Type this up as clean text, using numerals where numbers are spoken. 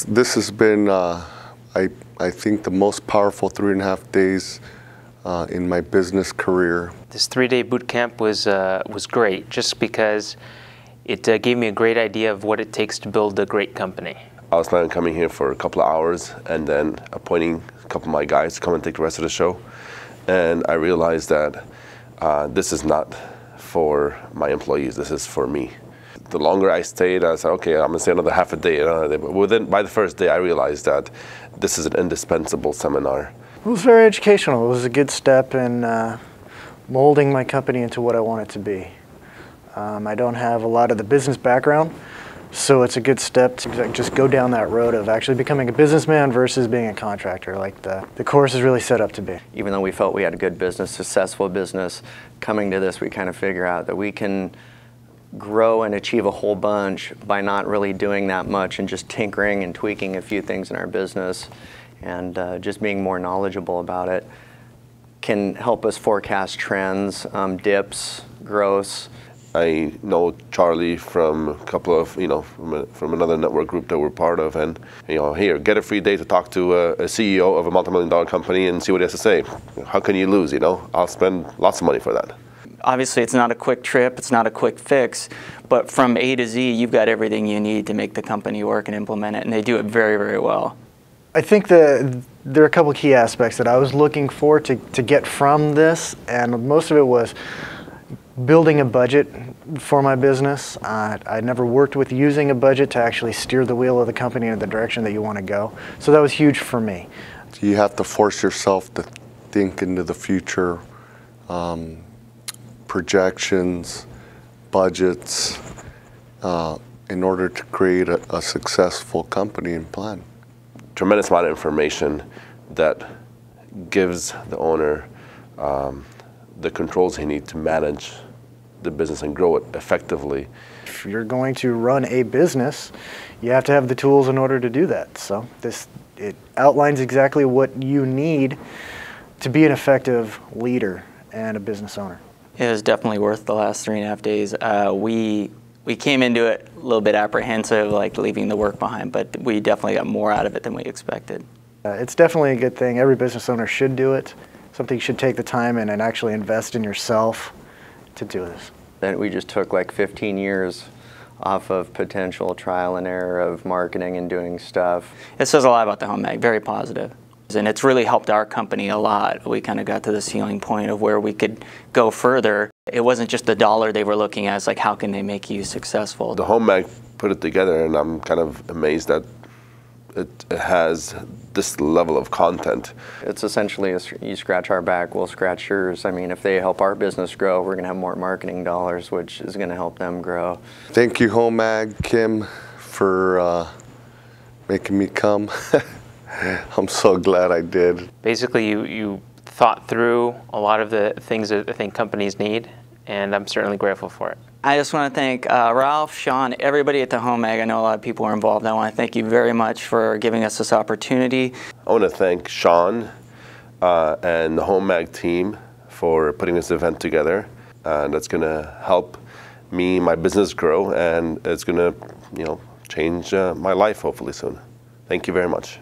This has been, I think, the most powerful 3.5 days in my business career. This 3-day boot camp was great, just because it gave me a great idea of what it takes to build a great company. I was planning on coming here for a couple of hours and then appointing a couple of my guys to come and take the rest of the show. And I realized that this is not for my employees, this is for me. The longer I stayed, I said, okay, I'm gonna stay another half a day, But by the first day, I realized that this is an indispensable seminar. It was very educational. It was a good step in molding my company into what I want it to be. I don't have a lot of the business background, so it's a good step to just go down that road of actually becoming a businessman versus being a contractor, like the course is really set up to be. Even though we felt we had a good business, successful business, coming to this, we kind of figure out that we can grow and achieve a whole bunch by not really doing that much and just tinkering and tweaking a few things in our business, and just being more knowledgeable about it can help us forecast trends, dips, growths. I know Charlie from a couple of, from another network group that we're part of, and here, get a free day to talk to a CEO of a multi-million-dollar company and see what he has to say. How can you lose? I'll spend lots of money for that. Obviously, it's not a quick trip, it's not a quick fix, but from A to Z, you've got everything you need to make the company work and implement it, and they do it very, very well. I think that there are a couple of key aspects that I was looking for to get from this, and most of it was building a budget for my business. I never worked with using a budget to actually steer the wheel of the company in the direction that you want to go, so that was huge for me. You have to force yourself to think into the future. Projections, budgets, in order to create a successful company and plan. Tremendous amount of information that gives the owner the controls he needs to manage the business and grow it effectively. If you're going to run a business, you have to have the tools in order to do that. So it outlines exactly what you need to be an effective leader and a business owner. It was definitely worth the last 3.5 days. We came into it a little bit apprehensive, like leaving the work behind, but we definitely got more out of it than we expected. It's definitely a good thing. Every business owner should do it. Something you should take the time in and actually invest in yourself to do this. Then we just took like 15 years off of potential trial and error of marketing and doing stuff. It says a lot about the Home Mag, very positive. And it's really helped our company a lot. We kind of got to the ceiling point of where we could go further. It wasn't just the dollar they were looking at, it's like, how can they make you successful? The Home Mag put it together, and I'm kind of amazed that it has this level of content. It's essentially, you scratch our back, we'll scratch yours. I mean, if they help our business grow, we're going to have more marketing dollars, which is going to help them grow. Thank you, Home Mag, Kim, for making me come. I'm so glad I did. Basically, you thought through a lot of the things that I think companies need, and I'm certainly grateful for it. I just want to thank Ralph, Sean, everybody at the Home Mag. I know a lot of people are involved. I want to thank you very much for giving us this opportunity. I want to thank Sean and the Home Mag team for putting this event together. That's going to help me, my business grow, and it's going to, change my life hopefully soon. Thank you very much.